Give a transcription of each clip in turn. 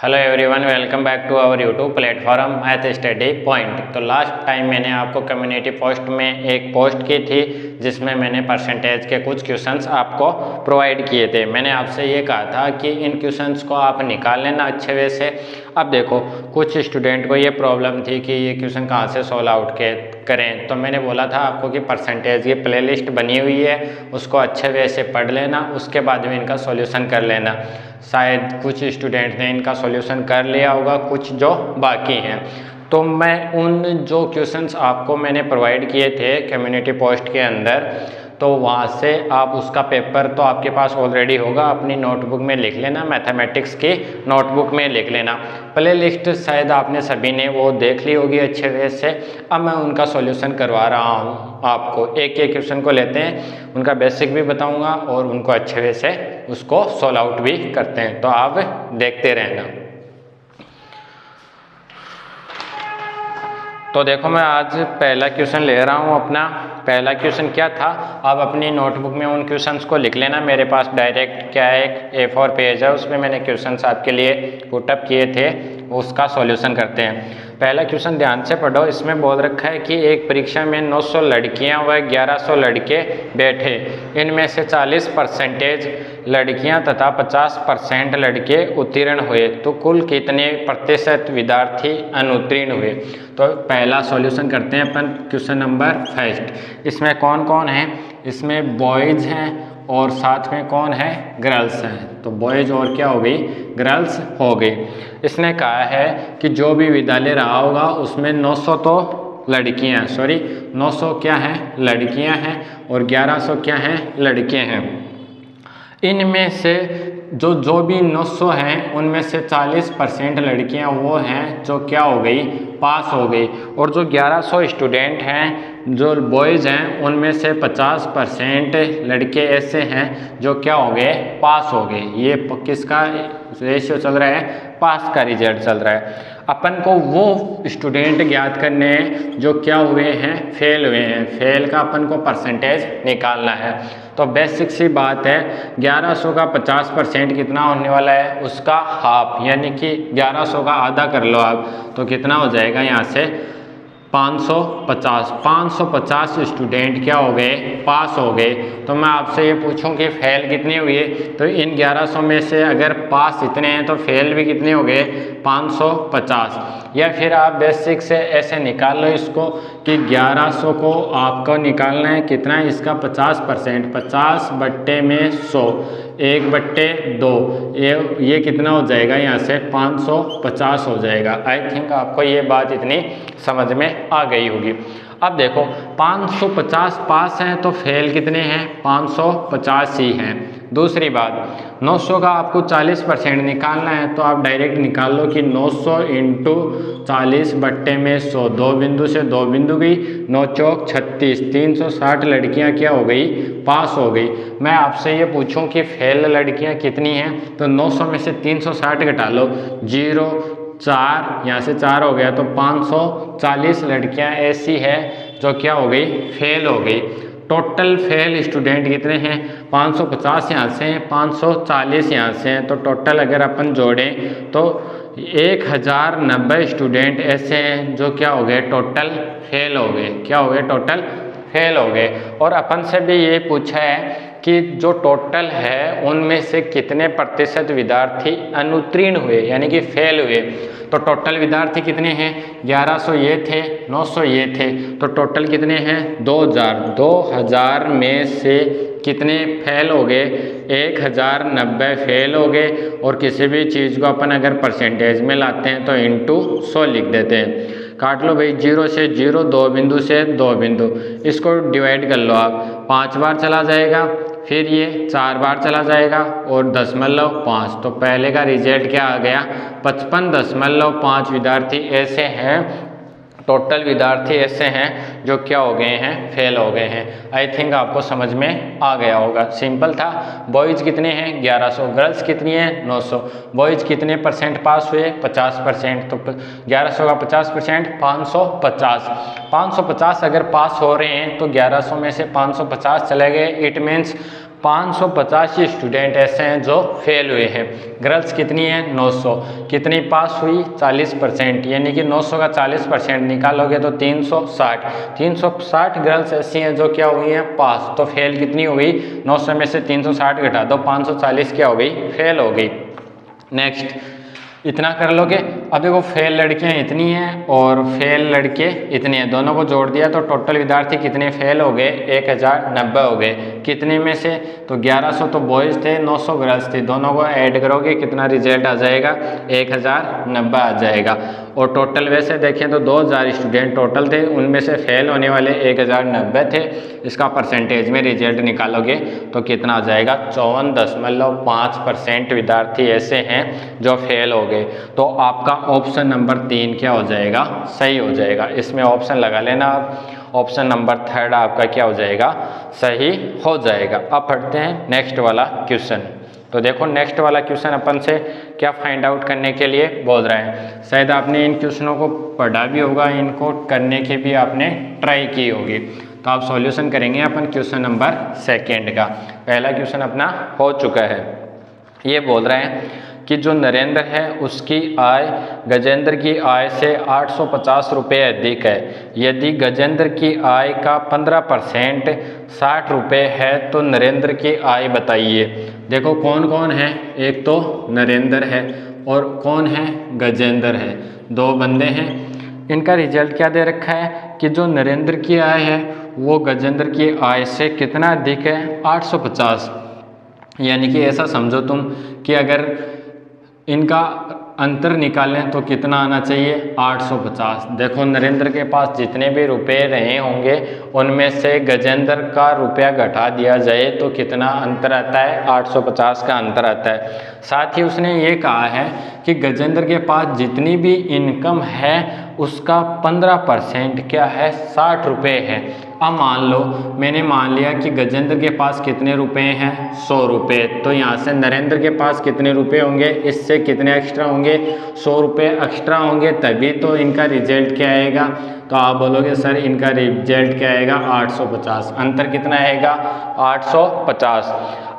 Hello everyone, welcome back to our YouTube platform math study point. तो last time मैंने आपको community post में एक पोस्ट की थी जिसमें मैंने परसेंटेज के कुछ क्वेश्चंस आपको प्रोवाइड किए थे। मैंने आपसे ये कहा था कि इन क्वेश्चंस को आप निकाल लेना अच्छे वे से। अब देखो, कुछ स्टूडेंट को ये प्रॉब्लम थी कि ये क्वेश्चन कहाँ से सॉल्व आउट करें, तो मैंने बोला था आपको कि परसेंटेज की प्लेलिस्ट बनी हुई है, उसको अच्छे वे से पढ़ लेना, उसके बाद में इनका सॉल्यूशन कर लेना। शायद कुछ स्टूडेंट ने इनका सॉल्यूशन कर लिया होगा, कुछ जो बाकी हैं। तो मैं उन जो क्वेश्चंस आपको मैंने प्रोवाइड किए थे कम्युनिटी पोस्ट के अंदर, तो वहाँ से आप उसका पेपर तो आपके पास ऑलरेडी होगा, अपनी नोटबुक में लिख लेना, मैथमेटिक्स की नोटबुक में लिख लेना। प्ले लिस्ट शायद आपने सभी ने वो देख ली होगी अच्छे वे से। अब मैं उनका सॉल्यूशन करवा रहा हूँ आपको। एक एक क्वेश्चन को लेते हैं, उनका बेसिक भी बताऊँगा और उनको अच्छे वे से उसको सॉल्व आउट भी करते हैं, तो आप देखते रहना। तो देखो, मैं आज पहला क्वेश्चन ले रहा हूँ अपना। पहला क्वेश्चन क्या था, आप अपनी नोटबुक में उन क्वेश्चंस को लिख लेना। मेरे पास डायरेक्ट क्या है, एक A4 पेज है, उसमें मैंने क्वेश्चंस आपके लिए पुटअप किए थे, उसका सॉल्यूशन करते हैं। पहला क्वेश्चन ध्यान से पढ़ो। इसमें बोल रखा है कि एक परीक्षा में 900 लड़कियां व 1100 लड़के बैठे, इनमें से 40% लड़कियां तथा 50% लड़के उत्तीर्ण हुए, तो कुल कितने प्रतिशत विद्यार्थी अनुत्तीर्ण हुए। तो पहला सॉल्यूशन करते हैं अपन। क्वेश्चन नंबर फर्स्ट, इसमें कौन कौन है, इसमें बॉयज़ हैं और साथ में कौन है, गर्ल्स हैं। तो बॉयज़ और क्या हो गई, गर्ल्स हो गई। इसने कहा है कि जो भी विद्यालय रहा होगा उसमें 900 तो लड़कियां, 900 क्या हैं, लड़कियां हैं, और 1100 क्या हैं, लड़के हैं। इनमें से जो भी 900 हैं उनमें से 40% लड़कियां वो हैं जो क्या हो गई, पास हो गई, और जो 1100 स्टूडेंट हैं जो बॉयज़ हैं उनमें से 50% लड़के ऐसे हैं जो क्या हो गए, पास हो गए। ये किसका रेशियो चल रहा है, पास का रिजल्ट चल रहा है। अपन को वो स्टूडेंट ज्ञात करने हैं जो क्या हुए हैं, फेल हुए हैं। फेल का अपन को परसेंटेज निकालना है। तो बेसिक सी बात है, 1100 का 50% कितना होने वाला है, उसका हाफ, यानी कि 1100 का आधा कर लो आप, तो कितना हो जाएगा यहाँ से 550 स्टूडेंट क्या हो गए, पास हो गए। तो मैं आपसे ये पूछूं कि फेल कितने हुए, तो इन 1100 में से अगर पास इतने हैं तो फेल भी कितने हो गए, 550। या फिर आप बेसिक से ऐसे निकाल लो इसको कि 1100 को आपको निकालना है कितना है, इसका 50%, 50/100, 1/2, ये कितना हो जाएगा, यहाँ से 550 हो जाएगा। आई थिंक आपको ये बात इतनी समझ में आ गई होगी। अब देखो, 550 पास हैं तो फेल कितने हैं, 550 ही हैं। दूसरी बात, 900 का आपको 40% निकालना है, तो आप डायरेक्ट निकाल लो कि 900 × 40/100, 2 बिंदु से 2 बिंदु गई, 9 चौक 36, 360 लड़कियां क्या हो गई, पास हो गई। मैं आपसे ये पूछूं कि फेल लड़कियां कितनी हैं, तो 900 में से 360 घटा लो, 0, 4, यहाँ से 4 हो गया, तो 540 लड़कियां ऐसी है जो क्या हो गई, फेल हो गई। टोटल फेल स्टूडेंट कितने हैं, 550 यहाँ से हैं, 540 यहाँ से हैं, तो टोटल अगर अपन जोड़ें तो 1090 स्टूडेंट ऐसे हैं जो क्या हो गए, टोटल फेल हो गए। क्या हो गए, टोटल फेल हो गए। और अपन से भी ये पूछा है कि जो टोटल है उनमें से कितने प्रतिशत विद्यार्थी अनुत्तीर्ण हुए, यानी कि फेल हुए। तो टोटल विद्यार्थी कितने हैं, 1100 ये थे, 900 ये थे, तो टोटल कितने हैं, 2000 में से कितने फेल हो गए, 1090 फेल हो गए। और किसी भी चीज़ को अपन अगर परसेंटेज में लाते हैं तो इंटू 100 लिख देते हैं। काट लो भाई, 0 से 0, 2 बिंदु से 2 बिंदु, इसको डिवाइड कर लो आप, 5 बार चला जाएगा, फिर ये 4 बार चला जाएगा, और 0.5। तो पहले का रिजल्ट क्या आ गया, 55.5 विद्यार्थी ऐसे हैं, टोटल विद्यार्थी ऐसे हैं जो क्या हो गए हैं, फेल हो गए हैं। आई थिंक आपको समझ में आ गया होगा, सिंपल था। बॉयज़ कितने हैं, 1100, गर्ल्स कितनी हैं, 900। बॉयज़ कितने परसेंट पास हुए, 50%, तो 1100 का 50%, 550। 550 अगर पास हो रहे हैं तो 1100 में से 550 चले गए, इट मीन्स 585 स्टूडेंट ऐसे हैं जो फेल हुए हैं। गर्ल्स कितनी है 900, कितनी पास हुई 40%, यानी कि 900 का 40% निकालोगे तो 360 गर्ल्स ऐसी हैं जो क्या हुई हैं पास। तो फेल कितनी हो गई 900 में से 360 घटा दो 540 क्या हो गई फेल हो गई। नेक्स्ट इतना कर लोगे। अब देखो फेल लड़कियां इतनी हैं और फेल लड़के इतने हैं, दोनों को जोड़ दिया तो टोटल विद्यार्थी कितने फेल हो गए 1090 हो गए। कितने में से तो 1100 तो बॉयज़ थे 900 गर्ल्स थी, दोनों को ऐड करोगे कितना रिजल्ट आ जाएगा 1090 आ जाएगा। और टोटल वैसे देखें तो 2000 स्टूडेंट टोटल थे, उनमें से फेल होने वाले 1090 थे। इसका परसेंटेज में रिजल्ट निकालोगे तो कितना आ जाएगा 54.5% विद्यार्थी ऐसे हैं जो फेल हो गए। तो आपका ऑप्शन नंबर 3 क्या हो जाएगा सही हो जाएगा। इसमें ऑप्शन लगा लेना आप, ऑप्शन नंबर 3 आपका क्या हो जाएगा सही हो जाएगा। अब पढ़ते हैं नेक्स्ट वाला क्वेश्चन। तो देखो नेक्स्ट वाला क्वेश्चन अपन से क्या फाइंड आउट करने के लिए बोल रहे हैं। शायद आपने इन क्वेश्चनों को पढ़ा भी होगा, इनको करने की भी आपने ट्राई की होगी। तो आप सॉल्यूशन करेंगे अपन क्वेश्चन नंबर 2 का। पहला क्वेश्चन अपना हो चुका है। ये बोल रहे हैं कि जो नरेंद्र है उसकी आय गजेंद्र की आय से 850 रुपये अधिक है। यदि गजेंद्र की आय का 15% 60 रुपये है तो नरेंद्र की आय बताइए। देखो कौन कौन है, एक तो नरेंद्र है और कौन है गजेंद्र है, दो बंदे हैं। इनका रिजल्ट क्या दे रखा है कि जो नरेंद्र की आय है वो गजेंद्र की आय से कितना अधिक है 850। यानी कि ऐसा समझो तुम कि अगर इनका अंतर निकालें तो कितना आना चाहिए 850। देखो नरेंद्र के पास जितने भी रुपए रहे होंगे उनमें से गजेंद्र का रुपया घटा दिया जाए तो कितना अंतर आता है 850 का अंतर आता है। साथ ही उसने ये कहा है कि गजेंद्र के पास जितनी भी इनकम है उसका 15% क्या है 60 रुपये है। अब मान लो मैंने मान लिया कि गजेंद्र के पास कितने रुपए हैं 100 रुपये, तो यहाँ से नरेंद्र के पास कितने रुपए होंगे, इससे कितने एक्स्ट्रा होंगे 100 रुपये एक्स्ट्रा होंगे, तभी तो इनका रिजल्ट क्या आएगा। तो आप बोलोगे सर इनका रिजल्ट क्या आएगा 850। अंतर कितना आएगा 850।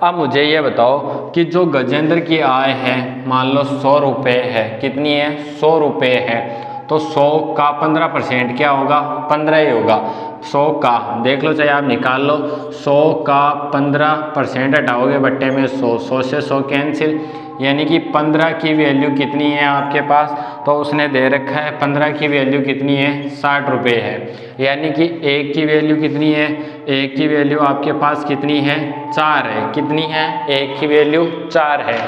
अब मुझे ये बताओ कि जो गजेंद्र की आय है मान लो 100 रुपये है, कितनी है 100 रुपये है, तो 100 का 15% क्या होगा 15 ही होगा। 100 का देख लो चाहे आप निकाल लो, 100 का 15% हटाओगे बट्टे में 100, 100 से 100 कैंसिल, यानी कि 15 की वैल्यू कितनी है आपके पास। तो उसने दे रखा है 15 की वैल्यू कितनी है 60 रुपये है। यानी कि 1 की वैल्यू कितनी है, 1 की वैल्यू आपके पास कितनी है 4 है। कितनी है 1 की वैल्यू 4 है।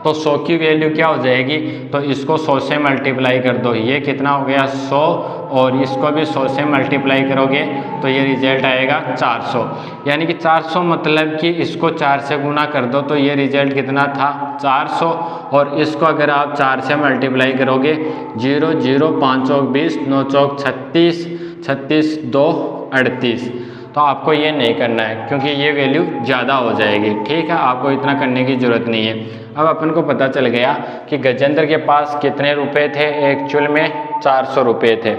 तो 100 की वैल्यू क्या हो जाएगी, तो इसको 100 से मल्टीप्लाई कर दो, ये कितना हो गया 100, और इसको भी 100 से मल्टीप्लाई करोगे तो ये रिजल्ट आएगा 400। यानी कि 400 मतलब कि इसको 4 से गुना कर दो तो ये रिजल्ट कितना था 400, और इसको अगर आप 4 से मल्टीप्लाई करोगे 0 0 5 चौक 20 9 चौक 36 36 2 38। तो आपको ये नहीं करना है क्योंकि ये वैल्यू ज़्यादा हो जाएगी। ठीक है, आपको इतना करने की ज़रूरत नहीं है। अब अपन को पता चल गया कि गजेंद्र के पास कितने रुपए थे, एक्चुअल में 400 रुपये थे।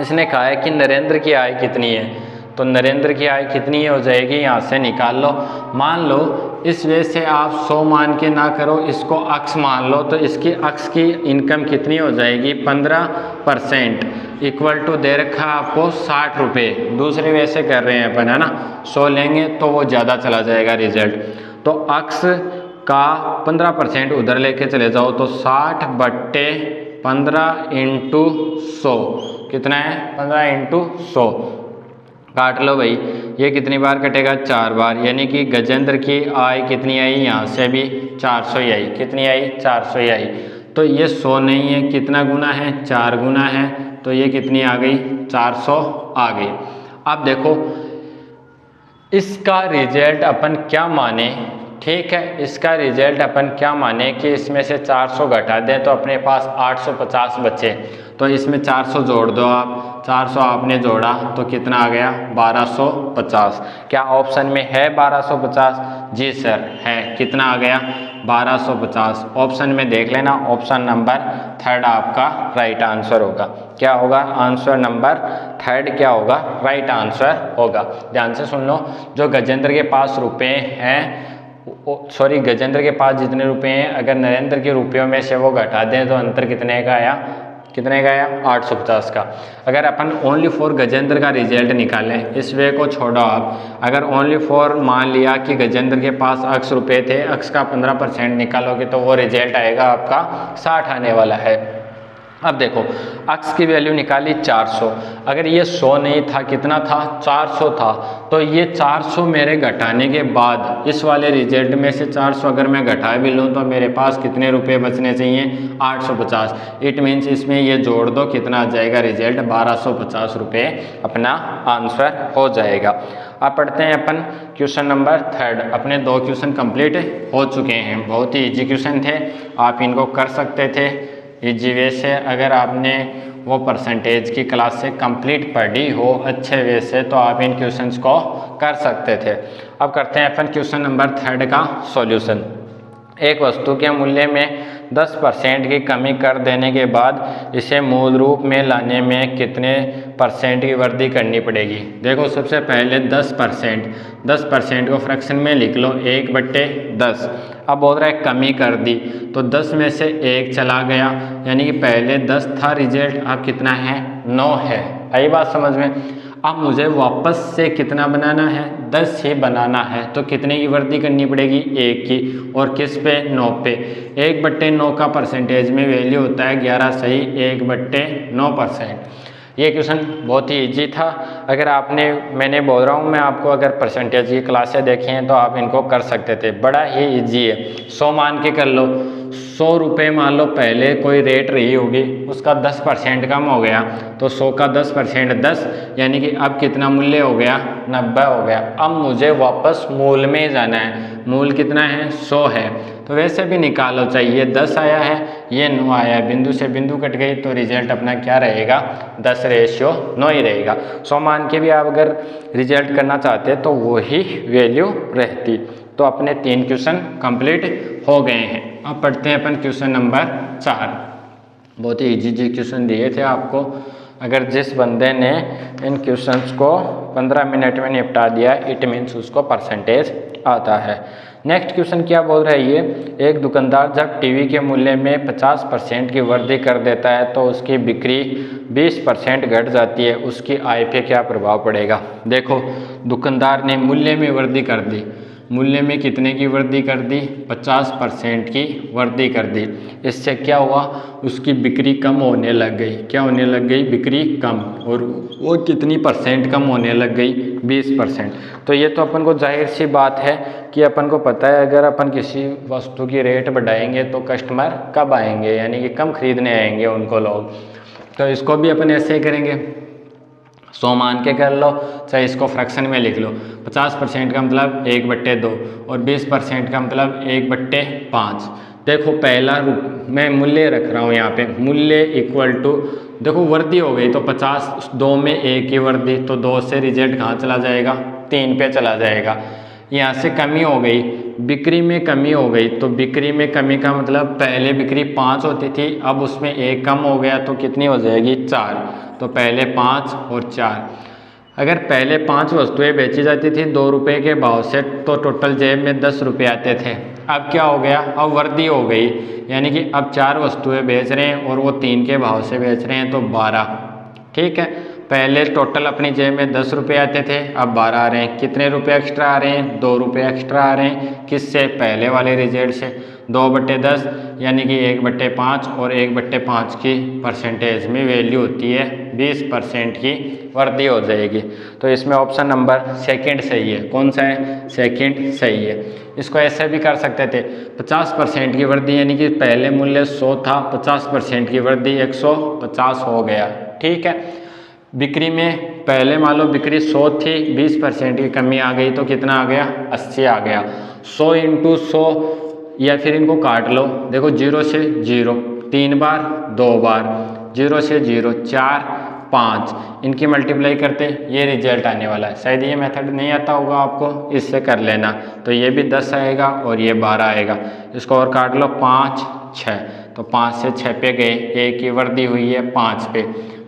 इसने कहा है कि नरेंद्र की आय कितनी है, तो नरेंद्र की आय कितनी हो जाएगी यहाँ से निकाल लो। मान लो इस वजह से आप 100 मान के ना करो, इसको अक्स मान लो, तो इसकी अक्स की इनकम कितनी हो जाएगी 15%, इक्वल टू दे रखा आपको 60 रुपये। दूसरे वे से कर रहे हैं अपन, है ना, 100 लेंगे तो वो ज़्यादा चला जाएगा रिजल्ट। तो अक्स का 15% उधर लेके चले जाओ तो 60 बट्टे 15 इंटू 100 कितना है 15 इंटू 100 काट लो भाई, ये कितनी बार कटेगा 4 बार। यानी कि गजेंद्र की आय कितनी आई, यहाँ से भी 400 ही आई। कितनी आई 400 ही आई। तो ये 100 नहीं है, कितना गुना है 4 गुना है, तो ये कितनी आ गई 400 आ गई। अब देखो इसका रिजल्ट अपन क्या माने, ठीक है, इसका रिजल्ट अपन क्या माने कि इसमें से 400 घटा दें तो अपने पास 850 बचे। तो इसमें 400 जोड़ दो आप, 400 आपने जोड़ा तो कितना आ गया 1250। क्या ऑप्शन में है 1250? जी सर है। कितना आ गया 1250। ऑप्शन में देख लेना, ऑप्शन नंबर थर्ड आपका राइट आंसर होगा। क्या होगा आंसर नंबर थर्ड, क्या होगा राइट आंसर होगा। ध्यान से सुन लो, जो गजेंद्र के पास रुपए हैं, सॉरी गजेंद्र के पास जितने रुपए हैं अगर नरेंद्र के रुपयों में से वो घटा दें तो अंतर कितने का आया, 850 का। अगर अपन ओनली फॉर गजेंद्र का रिजल्ट निकालें, इस वे को छोड़ो आप, अगर ओनली फॉर मान लिया कि गजेंद्र के पास x रुपये थे, x का 15% निकालोगे तो वो रिजल्ट आएगा आपका 60 आने वाला है। अब देखो x की वैल्यू निकाली 400, अगर ये 100 नहीं था, कितना था 400 था, तो ये 400 मेरे घटाने के बाद इस वाले रिजल्ट में से 400 अगर मैं घटा भी लूँ तो मेरे पास कितने रुपए बचने चाहिए, 850। इट मीन्स इसमें ये जोड़ दो, कितना आ जाएगा रिजल्ट, 1250 रुपये अपना आंसर हो जाएगा। अब पढ़ते हैं अपन क्वेश्चन नंबर थर्ड। अपने 2 क्वेश्चन कंप्लीट हो चुके हैं, बहुत ही इजी क्वेश्चन थे, आप इनको कर सकते थे इजी वे से। अगर आपने वो परसेंटेज की क्लास से कंप्लीट पढ़ी हो अच्छे वे से तो आप इन क्वेश्चंस को कर सकते थे। अब करते हैं अपन क्वेश्चन नंबर थर्ड का सॉल्यूशन। एक वस्तु के मूल्य में 10% की कमी कर देने के बाद इसे मूल रूप में लाने में कितने % की वृद्धि करनी पड़ेगी। देखो सबसे पहले 10% को फ्रैक्शन में लिख लो 1/10। अब बोल रहा है कमी कर दी, तो 10 में से 1 चला गया, यानी कि पहले 10 था रिजल्ट, अब कितना है 9 है। आई बात समझ में। अब मुझे वापस से कितना बनाना है, 10 ही बनाना है, तो कितने की वृद्धि करनी पड़ेगी, 1 की, और किस पे 9 पे। 1/9 का परसेंटेज में वैल्यू होता है 11 सही 1/9%। ये क्वेश्चन बहुत ही इजी था। अगर आपने, मैंने बोल रहा हूँ मैं आपको, अगर परसेंटेज की क्लासें देखी हैं तो आप इनको कर सकते थे, बड़ा ही इजी है। 100 मान के कर लो, 100 रुपये मान लो पहले कोई रेट रही होगी, उसका 10% कम हो गया, तो 100 का 10% 10, यानी कि अब कितना मूल्य हो गया, 90 हो गया। अब मुझे वापस मूल में जाना है, मूल कितना है 100 है, तो वैसे भी निकालो, चाहिए 10 आया है, ये 9 आया है, बिंदु से बिंदु कट गई, तो रिजल्ट अपना क्या रहेगा, 10:9 ही रहेगा। 100 मान के भी आप अगर रिजल्ट करना चाहते तो वही वैल्यू रहती। तो अपने 3 क्वेश्चन कंप्लीट हो गए हैं। अब पढ़ते हैं अपन क्वेश्चन नंबर 4। बहुत ही इजी क्वेश्चन दिए थे आपको। अगर जिस बंदे ने इन क्वेश्चंस को 15 मिनट में निपटा दिया, इट मीन्स उसको परसेंटेज आता है। नेक्स्ट क्वेश्चन क्या बोल रहा है ये, एक दुकानदार जब टीवी के मूल्य में 50% की वृद्धि कर देता है तो उसकी बिक्री 20% घट जाती है, उसकी आय पे क्या प्रभाव पड़ेगा। देखो दुकानदार ने मूल्य में वृद्धि कर दी, मूल्य में कितने की वृद्धि कर दी, 50% की वृद्धि कर दी। इससे क्या हुआ, उसकी बिक्री कम होने लग गई। क्या होने लग गई, बिक्री कम, और वो कितनी % कम होने लग गई, 20%। तो ये तो अपन को जाहिर सी बात है कि अपन को पता है अगर अपन किसी वस्तु की रेट बढ़ाएंगे तो कस्टमर कब आएंगे, यानी कि कम खरीदने आएंगे उनको लोग। तो इसको भी अपन ऐसे ही करेंगे, 100 मान के कर लो, चाहे इसको फ्रैक्शन में लिख लो। 50% का मतलब 1/2 और 20% का मतलब 1/5। देखो पहला मैं मूल्य रख रहा हूँ यहाँ पे, मूल्य इक्वल टू, देखो वृद्धि हो गई तो 50, 2 में 1 की वृद्धि, तो 2 से रिजल्ट कहाँ चला जाएगा, 3 पे चला जाएगा। यहाँ से कमी हो गई, बिक्री में कमी हो गई, तो बिक्री में कमी का मतलब पहले बिक्री 5 होती थी, अब उसमें 1 कम हो गया, तो कितनी हो जाएगी, 4। तो पहले 5 और 4। अगर पहले 5 वस्तुएं बेची जाती थी 2 रुपये के भाव से, तो टोटल जेब में 10 रुपये आते थे। अब क्या हो गया, अब वृद्धि हो गई, यानी कि अब 4 वस्तुएं बेच रहे हैं और वो 3 के भाव से बेच रहे हैं, तो 12। ठीक है, पहले टोटल अपनी जेब में 10 रुपये आते थे, अब 12 आ रहे हैं। कितने रुपये एक्स्ट्रा आ रहे हैं, 2 रुपये एक्स्ट्रा आ रहे हैं। किससे, पहले वाले रिजल्ट से। 2/10 यानी कि 1/5, और 1/5 की परसेंटेज में वैल्यू होती है 20% की वृद्धि हो जाएगी। तो इसमें ऑप्शन नंबर सेकंड सही है। कौन सा है, सेकंड सही है। इसको ऐसे भी कर सकते थे, 50% की वृद्धि, यानी कि पहले मूल्य 100 था, 50% की वृद्धि 150 हो गया। ठीक है, बिक्री में पहले मान लो बिक्री 100 थी, 20% की कमी आ गई, तो कितना आ गया, 80 आ गया। 100 × 100, या फिर इनको काट लो, देखो 0 से 0 3 बार, 2 बार, 0 से 0 4, 5, इनकी मल्टीप्लाई करते ये रिजल्ट आने वाला है। शायद ये मेथड नहीं आता होगा आपको, इससे कर लेना। तो ये भी 10 आएगा और ये 12 आएगा। इसको और काट लो, 5 6, तो 5 से 6 पे गए, एक की वृद्धि हुई है 5 पे,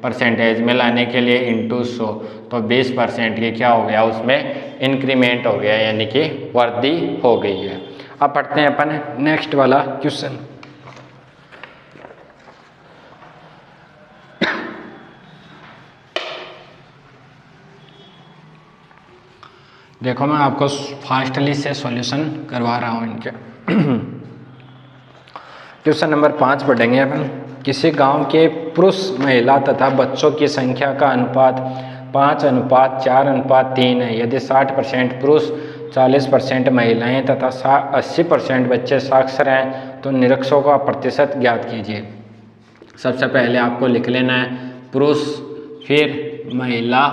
परसेंटेज में लाने के लिए इंटू 100, तो 20% की क्या हो गया, उसमें इंक्रीमेंट हो गया, यानी कि वृद्धि हो गई है। अब पढ़ते हैं अपन नेक्स्ट वाला क्वेश्चन। देखो मैं आपको फास्टली से सॉल्यूशन करवा रहा हूँ इनके। क्वेश्चन नंबर 5 पढ़ेंगे अपन। किसी गांव के पुरुष, महिला तथा बच्चों की संख्या का अनुपात 5:4:3 है। यदि 60% पुरुष, 40% महिलाएं तथा 80% बच्चे साक्षर हैं तो निरक्षरों का प्रतिशत ज्ञात कीजिए। सबसे पहले आपको लिख लेना है पुरुष, फिर महिला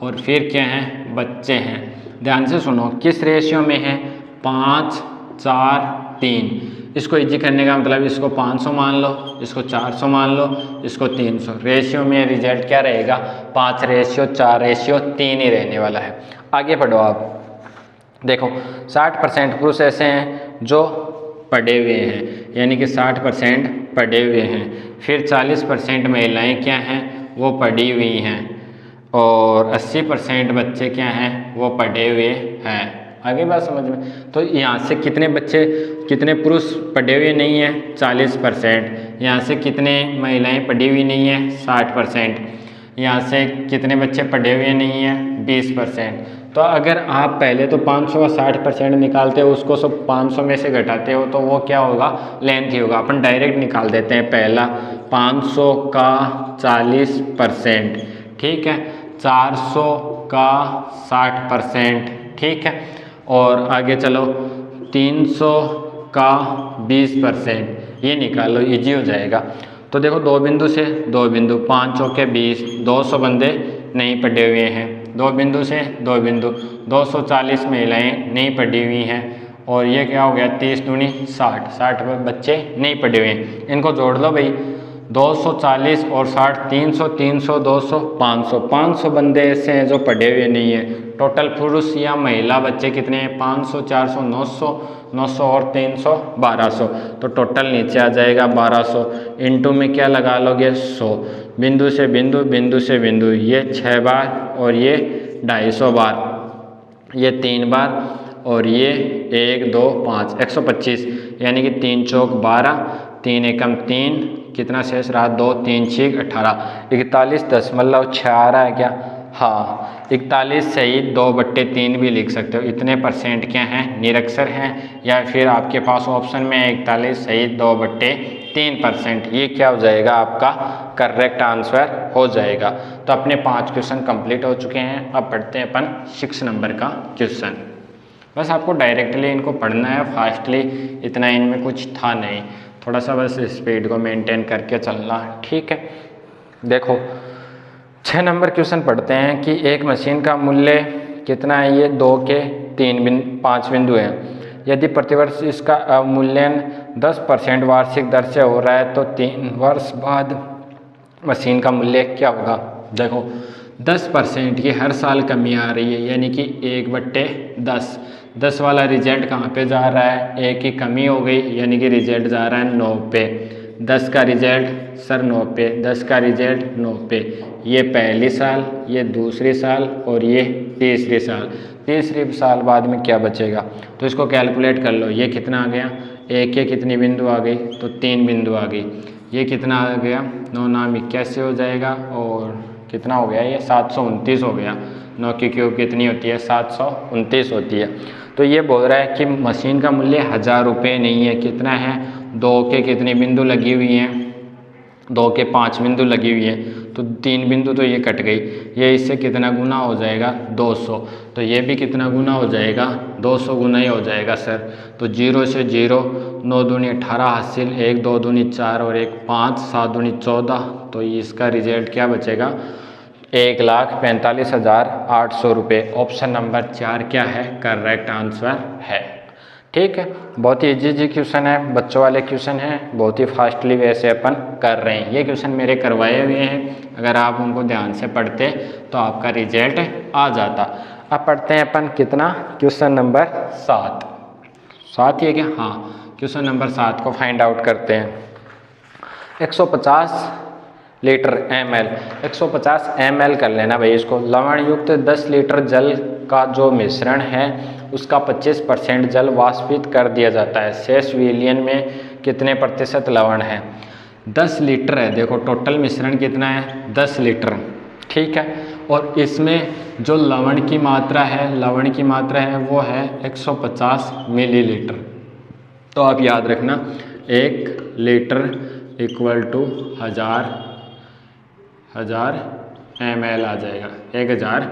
और फिर क्या है, बच्चे हैं। ध्यान से सुनो, किस रेशियो में है, 5:4:3। इसको इजी करने का मतलब इसको 500 मान लो, इसको 400 मान लो, इसको 300। रेशियो में रिजल्ट क्या रहेगा, 5:4:3 ही रहने वाला है। आगे पढ़ो आप। देखो 60% पुरुष ऐसे हैं जो पढ़े हुए हैं, यानी कि 60% पढ़े हुए हैं। फिर 40% महिलाएं क्या हैं, वो पढ़ी हुई हैं। और 80% बच्चे क्या हैं, वो पढ़े हुए हैं। आगे बात समझ में। तो यहाँ से कितने बच्चे, कितने पुरुष पढ़े हुए नहीं हैं, 40%। यहाँ से कितने महिलाएं पढ़ी हुई नहीं हैं, 60%। यहाँ से कितने बच्चे पढ़े हुए नहीं हैं, 20%। तो अगर आप पहले तो 500 का 60% निकालते हो, उसको सब 500 में से घटाते हो, तो वो क्या होगा, लेंथ ही होगा। अपन डायरेक्ट निकाल देते हैं। पहला 500 का 40%, ठीक है, 400 का 60%, ठीक है, और आगे चलो 300 का 20%, ये निकालो, इजी हो जाएगा। तो देखो 2 बिंदु से 2 बिंदु, 5 चौके 20, 200 बंदे नहीं पढ़े हुए हैं। 2 बिंदु से 2 बिंदु, 240 महिलाएं नहीं पढ़ी हुई हैं। और ये क्या हो गया, 30 दूनी 60, 60 बच्चे नहीं पढ़े हुए हैं। इनको जोड़ लो भाई, 240 और 60, 300, 300, 200, 500, 500 बंदे ऐसे हैं जो पढ़े हुए नहीं हैं। टोटल पुरुष या महिला बच्चे कितने हैं, 500, 400, 900, 900 और 300, 1200। तो टोटल नीचे आ जाएगा 1200। इंटू में क्या लगा लोगे, 100। बिंदु से बिंदु, बिंदु से बिंदु, ये 6 बार और ये 250 बार, ये 3 बार और ये 1 2 5, 125, यानी कि 3 चौक 12, 3 एकम 3, कितना शेष रहा, 2 3 6 18, 41.6 आ रहा है क्या, हाँ 41 सही। 2/3 भी लिख सकते हो। इतने परसेंट क्या हैं, निरक्षर हैं। या फिर आपके पास ऑप्शन में 41 सही 2/3%, ये क्या हो जाएगा, आपका करेक्ट आंसर हो जाएगा। तो अपने 5 क्वेश्चन कंप्लीट हो चुके हैं। अब पढ़ते हैं अपन 6 नंबर का क्वेश्चन। बस आपको डायरेक्टली इनको पढ़ना है फास्टली, इतना इनमें कुछ था नहीं, थोड़ा सा बस स्पीड को मेंटेन करके चलना, ठीक है। देखो 6 नंबर क्वेश्चन पढ़ते हैं कि एक मशीन का मूल्य कितना है, ये 2 के 5 बिंदु हैं। यदि प्रतिवर्ष इसका अवमूल्यन 10% वार्षिक दर से हो रहा है तो 3 वर्ष बाद मशीन का मूल्य क्या होगा। देखो 10% की हर साल कमी आ रही है, यानी कि 1/10। 10 वाला रिजल्ट कहाँ पे जा रहा है, 1 की कमी हो गई, यानी कि रिजल्ट जा रहा है 9 पे। 10 का रिजल्ट सर 9 पे, 10 का रिजल्ट 9 पे। ये पहली साल, ये दूसरी साल और ये तीसरी साल। तीसरी साल बाद में क्या बचेगा, तो इसको कैलकुलेट कर लो। ये कितना आ गया, 1 के कितनी बिंदु आ गई, तो 3 बिंदु आ गई। ये कितना आ गया, 9 9 81 हो जाएगा, और कितना हो गया, ये 729 हो गया। 9 की क्यूब कितनी होती है, 729 होती है। तो ये बोल रहा है कि मशीन का मूल्य 1000 रुपये नहीं है, कितना है, 2 के कितनी बिंदु लगी हुई हैं, 2 के 5 बिंदु लगी हुई है, तो 3 बिंदु तो ये कट गई। ये इससे कितना गुना हो जाएगा, 200। तो ये भी कितना गुना हो जाएगा, 200 गुना ही हो जाएगा सर। तो 0 से 0, 9 दूनी 18 हासिल, 1 2 दूनी 4 और 1 5, 7 दूनी 14। तो इसका रिजल्ट क्या बचेगा, 1,45,800 रुपये। ऑप्शन नंबर 4 क्या है, करेक्ट आंसर है। ठीक है, बहुत ही इजी क्वेश्चन है, बच्चों वाले क्वेश्चन हैं, बहुत ही फास्टली वैसे अपन कर रहे हैं। ये क्वेश्चन मेरे करवाए हुए हैं, अगर आप उनको ध्यान से पढ़ते तो आपका रिजल्ट आ जाता। अब पढ़ते हैं अपन कितना, क्वेश्चन नंबर 7 ही है क्या? हाँ, क्वेश्चन नंबर 7 को फाइंड आउट करते हैं। 150 लीटर ml, 150 ml कर लेना भाई इसको। लवण युक्त 10 लीटर जल का जो मिश्रण है उसका 25% जल वाष्पित कर दिया जाता है, शेष विलयन में कितने प्रतिशत लवण है? 10 लीटर है, देखो टोटल मिश्रण कितना है? 10 लीटर, ठीक है। और इसमें जो लवण की मात्रा है वो है 150 मिलीलीटर। तो आप याद रखना 1 लीटर इक्वल टू 1000 ml आ जाएगा, 1000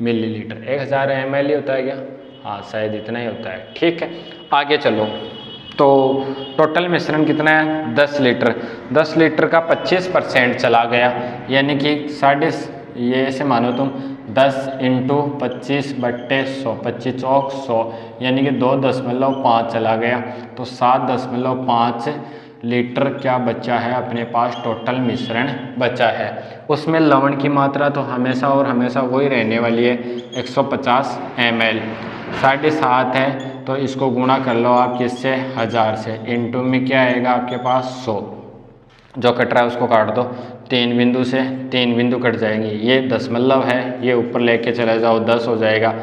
मिलीलीटर। 1000 ml ही होता है क्या? हाँ, शायद इतना ही होता है, ठीक है। आगे चलो, तो टोटल मिश्रण कितना है? 10 लीटर। 10 लीटर का 25% चला गया, यानी कि ये ऐसे मानो तुम 10 × 25/100, 25 चौक 100, यानी कि 2.5 चला गया, तो 7.5 लीटर क्या बचा है अपने पास? टोटल मिश्रण बचा है। उसमें लवण की मात्रा तो हमेशा और हमेशा वही रहने वाली है, 150 ml। 7.5 है तो इसको गुणा कर लो आप किससे? 1000 से। इनटू में क्या आएगा आपके पास? 100। जो कट रहा है उसको काट दो, 3 बिंदु से 3 बिंदु कट जाएंगे। ये दशमलव है, ये ऊपर लेके चले जाओ 10 हो जाएगा।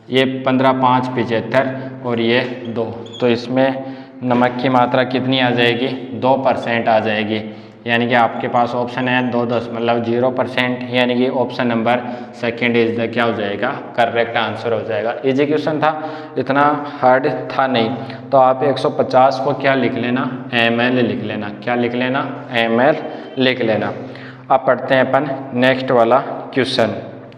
ये 15 5 75 और ये 2, तो इसमें नमक की मात्रा कितनी आ जाएगी? 2% आ जाएगी, यानी कि आपके पास ऑप्शन है 2.0%, यानी कि option number second is the क्या हो जाएगा? करेक्ट आंसर हो जाएगा। इजी क्वेश्चन था, इतना हार्ड था नहीं। तो आप 150 को क्या लिख लेना? ml लिख लेना। क्या लिख लेना? ml लिख लेना। अब पढ़ते हैं अपन नेक्स्ट वाला क्वेश्चन,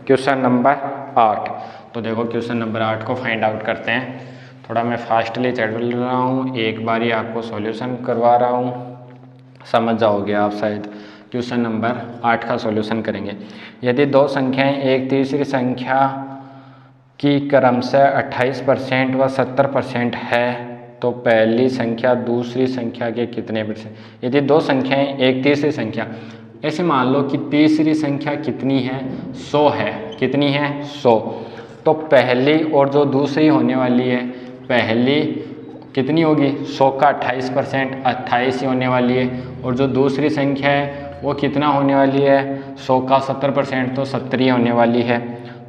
क्वेश्चन नंबर 8। तो देखो क्वेश्चन नंबर 8 को फाइंड आउट करते हैं। थोड़ा मैं फास्टली चल रहा हूँ, एक बार ही आपको सॉल्यूशन करवा रहा हूँ, समझ जाओगे आप शायद। क्वेश्चन नंबर 8 का सॉल्यूशन करेंगे। यदि दो संख्याएं एक तीसरी संख्या की क्रमशः 28% व 70% है तो पहली संख्या दूसरी संख्या के कितने %? यदि दो संख्याएं एक तीसरी संख्या, ऐसे मान लो कि तीसरी संख्या कितनी है? 100 है। कितनी है? 100। तो पहली और जो दूसरी होने वाली है, पहली कितनी होगी? 100 का 28%, 28 ही होने वाली है। और जो दूसरी संख्या है वो कितना होने वाली है? 100 का 70%, तो 70 ही होने वाली है।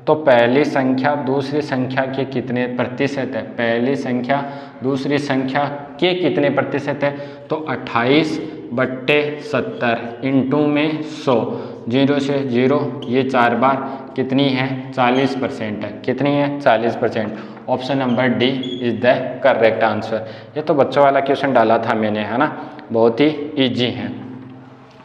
तो पहली संख्या दूसरी संख्या के कितने प्रतिशत है? पहली संख्या दूसरी संख्या के कितने प्रतिशत है? तो 28/70 इंटू में 100, 0 से 0, ये 4 बार कितनी है? 40% है। कितनी है? 40%। Option number D is the correct answer. ये तो बच्चों वाला क्वेश्चन डाला था मैंने, है ना, बहुत ही इजी है।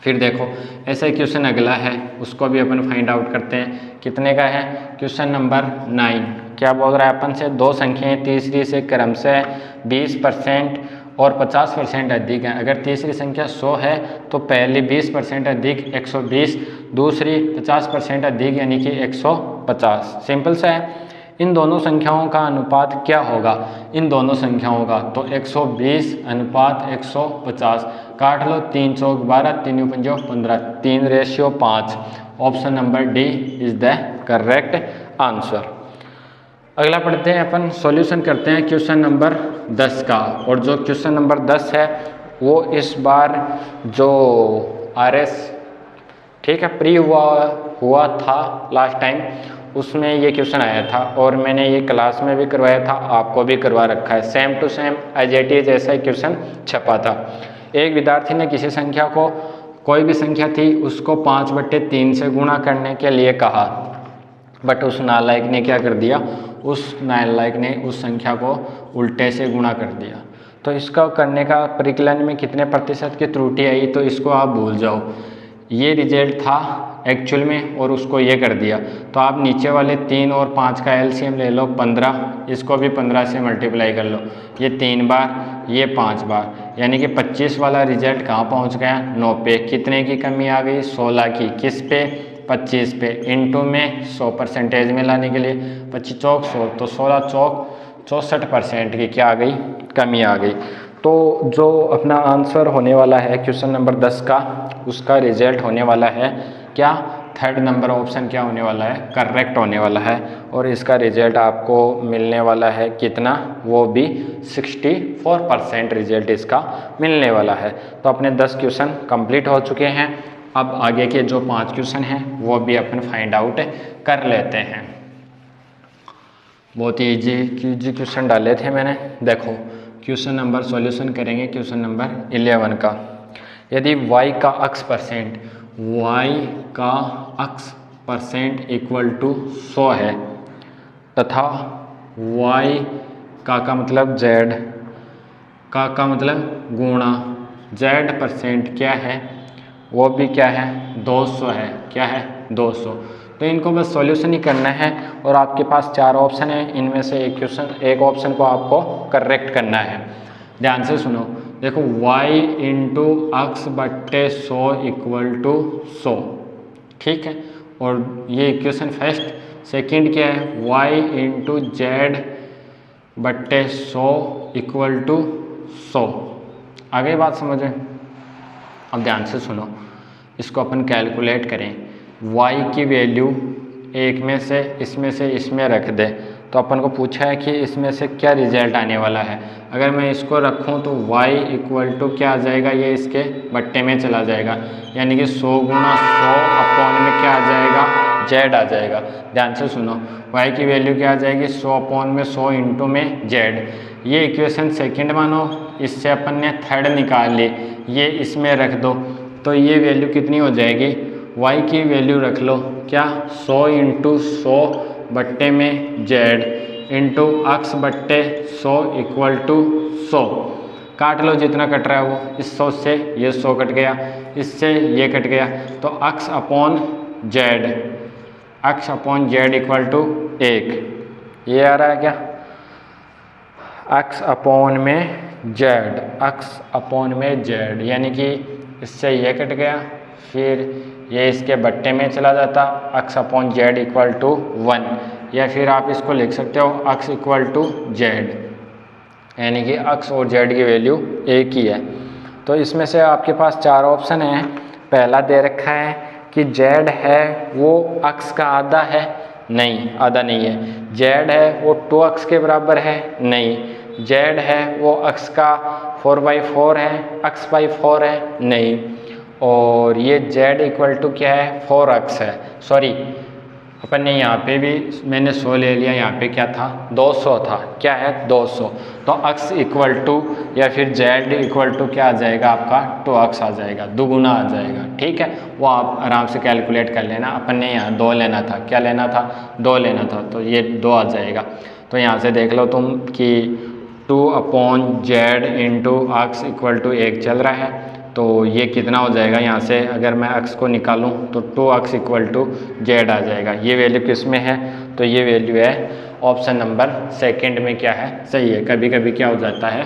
फिर देखो ऐसा ही क्वेश्चन अगला है, उसको भी अपन फाइंड आउट करते हैं। कितने का है? Question number 9। क्या बोल रहा है अपन से? दो संख्याएं तीसरी से क्रमशः 20% और 50% अधिक है। अगर तीसरी संख्या 100 है तो पहली 20% अधिक 120, दूसरी 50% अधिक यानी कि 150। सिंपल सा है। इन दोनों संख्याओं का अनुपात क्या होगा? इन दोनों संख्याओं का तो 120 अनुपात 150। काट लो, 3 चौक 12, 3 पंजो 15, 3:5। Option number D is the correct answer. अगला पढ़ते हैं अपन, सॉल्यूशन करते हैं क्वेश्चन नंबर 10 का। और जो क्वेश्चन नंबर 10 है वो इस बार जो RS, ठीक है, प्री हुआ था लास्ट टाइम, उसमें ये क्वेश्चन आया था और मैंने ये क्लास में भी करवाया था, आपको भी करवा रखा है। Same to same as it is ऐसा ही क्वेश्चन छपा था। एक विद्यार्थी ने किसी संख्या को, कोई भी संख्या थी, उसको 5/3 से गुणा करने के लिए कहा, बट उस नालायक ने क्या कर दिया? उस नालायक ने उस संख्या को उल्टे से गुणा कर दिया। तो इसका करने का परिकलन में कितने प्रतिशत की त्रुटि आई? तो इसको आप भूल जाओ, ये रिजल्ट था एक्चुअल में और उसको ये कर दिया। तो आप नीचे वाले 3 और 5 का एलसीएम ले लो 15, इसको भी 15 से मल्टीप्लाई कर लो, ये 3 बार, ये 5 बार, यानी कि 25 वाला रिजल्ट कहाँ पहुँच गया? 9 पे। कितने की कमी आ गई? 16 की। किस पे? 25 पे। इंटू में 100% में लाने के लिए 25 चौक 100, तो 16 चौक 64% की क्या आ गई, कमी आ गई। तो जो अपना आंसर होने वाला है क्वेश्चन नंबर 10 का, उसका रिजल्ट होने वाला है क्या, थर्ड नंबर ऑप्शन क्या होने वाला है, करेक्ट होने वाला है। और इसका रिजल्ट आपको मिलने वाला है कितना, वो भी 64% रिजल्ट इसका मिलने वाला है। तो अपने 10 क्वेश्चन कंप्लीट हो चुके हैं। अब आगे के जो 5 क्वेश्चन हैं वो भी अपन फाइंड आउट कर लेते हैं। बहुत ही इजी क्वेश्चन डाले थे मैंने। देखो क्वेश्चन नंबर सॉल्यूशन करेंगे क्वेश्चन नंबर 11 का। यदि y का अक्ष परसेंट इक्वल टू 100 है तथा y का मतलब z का मतलब गुणा z परसेंट क्या है, वो भी क्या है 200 है, क्या है 200। तो इनको बस सॉल्यूशन ही करना है और आपके पास 4 ऑप्शन है, इनमें से एक ऑप्शन को आपको करेक्ट करना है। ध्यान से सुनो, देखो y इंटू अक्स बट्टे 100 इक्वल टू 100, ठीक है। और ये इक्वेशन फर्स्ट। सेकंड क्या है, y इंटू जेड बट्टे 100 इक्वल टू 100। आगे बात समझें। अब ध्यान से सुनो, इसको अपन कैलकुलेट करें। y की वैल्यू एक में से इसमें रख दे, तो अपन को पूछा है कि इसमें से क्या रिजल्ट आने वाला है। अगर मैं इसको रखूं तो y इक्वल टू क्या आ जाएगा, ये इसके बट्टे में चला जाएगा, यानी कि 100 गुना 100 अपॉन में क्या आ जाएगा, z आ जाएगा। ध्यान से सुनो, y की वैल्यू क्या आ जाएगी 100 अपॉन में 100 इंटू में z। ये इक्वेशन सेकंड मानो, इससे अपन ने थर्ड निकाल ली, ये इसमें रख दो तो ये वैल्यू कितनी हो जाएगी, y की वैल्यू रख लो क्या 100 इंटू 100 बट्टे में z इंटू अक्स बट्टे 100 इक्वल टू 100। काट लो जितना कट रहा है वो, इस 100 से ये 100 कट गया, इससे ये कट गया, तो अक्स अपॉन z इक्वल टू 1। ये आ रहा है क्या, अक्स अपॉन में z, यानी कि इससे ये कट गया, फिर ये इसके बट्टे में चला जाता, अक्स अपॉन z इक्वल टू 1। या फिर आप इसको लिख सकते हो अक्स इक्वल टू z, यानी कि अक्स और z की वैल्यू एक ही है। तो इसमें से आपके पास 4 ऑप्शन हैं। पहला दे रखा है कि z है वो अक्स का आधा है, नहीं आधा नहीं है। z है वो 2 अक्स के बराबर है, नहीं। z है वो अक्स का 4/4 है, अक्स बाई 4 है, नहीं। और ये z इक्वल टू क्या है 4 अक्स है, सॉरी अपन ने यहाँ पे भी मैंने 100 ले लिया, यहाँ पे क्या था 200 था, क्या है 200। तो अक्स इक्वल टू या फिर z इक्वल टू क्या आ जाएगा आपका 2 अक्स आ जाएगा, दुगुना आ जाएगा, ठीक है। वो आप आराम से कैलकुलेट कर लेना। अपन ने यहाँ 2 लेना था, क्या लेना था 2 लेना था, तो ये 2 आ जाएगा। तो यहाँ से देख लो तुम कि 2 upon z into x equal to 1 चल रहा है, तो ये कितना हो जाएगा, यहाँ से अगर मैं अक्स को निकालूं तो 2 अक्स इक्वल टू z आ जाएगा। ये वैल्यू किस में है, तो ये वैल्यू है ऑप्शन नंबर सेकंड में क्या है, सही है। कभी कभी क्या हो जाता है,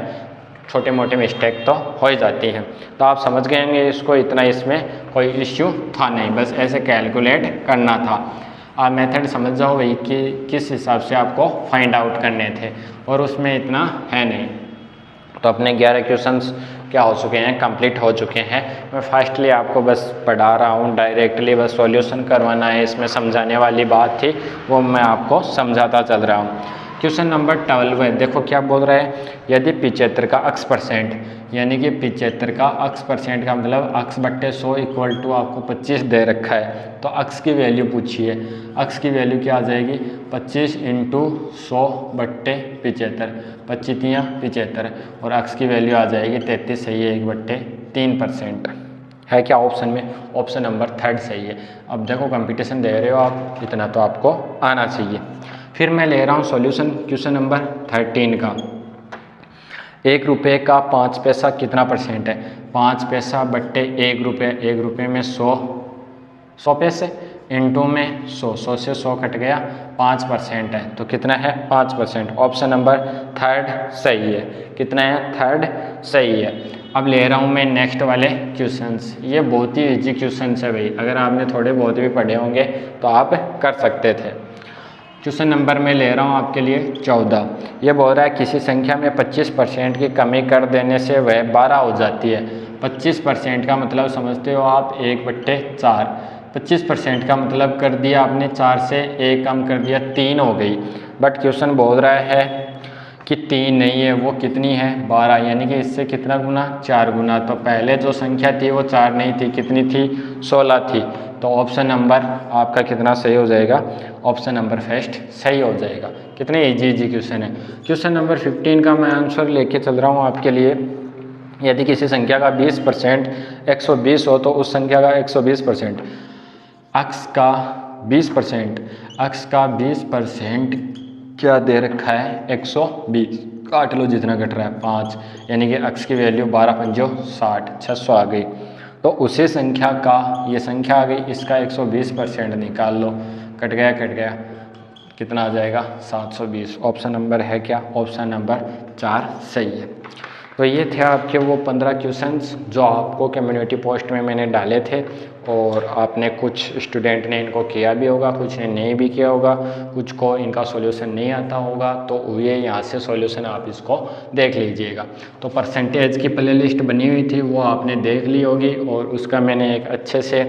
छोटे मोटे मिस्टेक तो हो ही जाती है। तो आप समझ गए होंगे इसको, इतना इसमें कोई इश्यू था नहीं, बस ऐसे कैलकुलेट करना था। आप मेथड समझ जाओ भाई कि किस हिसाब से आपको फाइंड आउट करने थे, और उसमें इतना है नहीं। तो अपने 11 क्वेश्चंस क्या हो चुके हैं, कंप्लीट हो चुके हैं। मैं फर्स्टली आपको बस पढ़ा रहा हूँ, डायरेक्टली बस सॉल्यूशन करवाना है, इसमें समझाने वाली बात थी वो मैं आपको समझाता चल रहा हूँ। क्वेश्चन नंबर 12 है, देखो क्या बोल रहा है, यदि 75 का अक्स परसेंट, यानी कि 75 का अक्स परसेंट का मतलब अक्स बट्टे 100 इक्वल टू आपको 25 दे रखा है, तो अक्स की वैल्यू पूछिए। अक्स की वैल्यू क्या आ जाएगी 25 इंटू 100 बट्टे 75, 25×75, और अक्स की वैल्यू आ जाएगी 33, सही है 1/3% है क्या ऑप्शन में, ऑप्शन नंबर थर्ड सही है। अब देखो कंपटीशन दे रहे हो आप, इतना तो आपको आना चाहिए। फिर मैं ले रहा हूँ सॉल्यूशन क्वेश्चन नंबर 13 का। 1 रुपये का 5 पैसा कितना परसेंट है, 5 पैसा बट्टे 1 रुपये, 1 रुपये में 100 पैसे इंटू में 100 से 100 कट गया, 5% है, तो कितना है 5%। ऑप्शन नंबर थर्ड सही है, कितना है थर्ड सही है। अब ले रहा हूँ मैं नेक्स्ट वाले क्वेश्चंस। ये बहुत ही इजी क्वेश्चंस है भाई, अगर आपने थोड़े बहुत भी पढ़े होंगे तो आप कर सकते थे। क्वेश्चन नंबर में ले रहा हूँ आपके लिए 14। ये बोल रहा है किसी संख्या में 25% की कमी कर देने से वह 12 हो जाती है। 25% का मतलब समझते हो आप 1/4। 25% का मतलब कर दिया आपने 4 से 1 कम कर दिया 3 हो गई। बट क्वेश्चन बोल रहा है कि 3 नहीं है, वो कितनी है 12, यानी कि इससे कितना गुना 4 गुना। तो पहले जो संख्या थी वो 4 नहीं थी, कितनी थी 16 थी। तो ऑप्शन नंबर आपका कितना सही हो जाएगा, ऑप्शन नंबर फर्स्ट सही हो जाएगा। कितने इजी क्वेश्चन है। क्वेश्चन नंबर 15 का मैं आंसर लेके चल रहा हूँ आपके लिए। यदि किसी संख्या का 20% 120 हो तो उस संख्या का 120% अक्स का 20% क्या दे रखा है 120। काट लो जितना कट रहा है 5, यानी कि अक्स की वैल्यू 12 पंजो 60, 600 आ गई। तो उसी संख्या का ये संख्या आ गई, इसका 120% निकाल लो। कट गया कितना आ जाएगा 720। ऑप्शन नंबर है क्या, ऑप्शन नंबर 4 सही है। तो ये थे आपके वो 15 क्वेश्चंस जो आपको कम्युनिटी पोस्ट में मैंने डाले थे, और आपने कुछ स्टूडेंट ने इनको किया भी होगा, कुछ ने नहीं भी किया होगा, कुछ को इनका सॉल्यूशन नहीं आता होगा। तो ये यहाँ से सॉल्यूशन आप इसको देख लीजिएगा। तो परसेंटेज की प्लेलिस्ट बनी हुई थी वो आपने देख ली होगी, और उसका मैंने एक अच्छे से,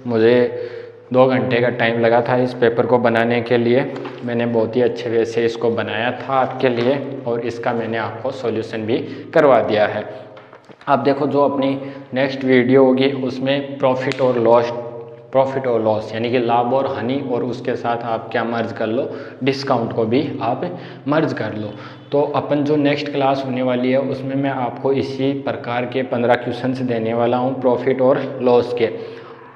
मुझे 2 घंटे का टाइम लगा था इस पेपर को बनाने के लिए। मैंने बहुत ही अच्छे वे से इसको बनाया था आपके लिए, और इसका मैंने आपको सॉल्यूशन भी करवा दिया है। अब देखो जो अपनी नेक्स्ट वीडियो होगी उसमें प्रॉफिट और लॉस यानी कि लाभ और हानि, और उसके साथ आप क्या मर्ज कर लो, डिस्काउंट को भी आप मर्ज कर लो। तो अपन जो नेक्स्ट क्लास होने वाली है उसमें मैं आपको इसी प्रकार के 15 क्वेश्चंस देने वाला हूँ प्रॉफिट और लॉस के।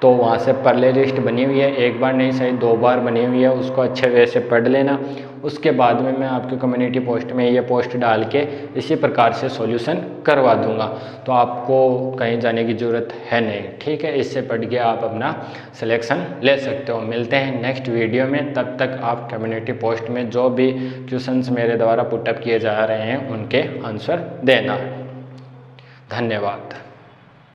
तो वहाँ से प्ले लिस्ट बनी हुई है, एक बार नहीं सही 2 बार बनी हुई है, उसको अच्छे वे से पढ़ लेना। उसके बाद में मैं आपकी कम्युनिटी पोस्ट में ये पोस्ट डाल के इसी प्रकार से सॉल्यूशन करवा दूंगा। तो आपको कहीं जाने की ज़रूरत है नहीं, ठीक है। इससे पढ़ के आप अपना सिलेक्शन ले सकते हो। मिलते हैं नेक्स्ट वीडियो में, तब तक आप कम्युनिटी पोस्ट में जो भी क्वेश्चंस मेरे द्वारा पुटअप किए जा रहे हैं उनके आंसर देना। धन्यवाद।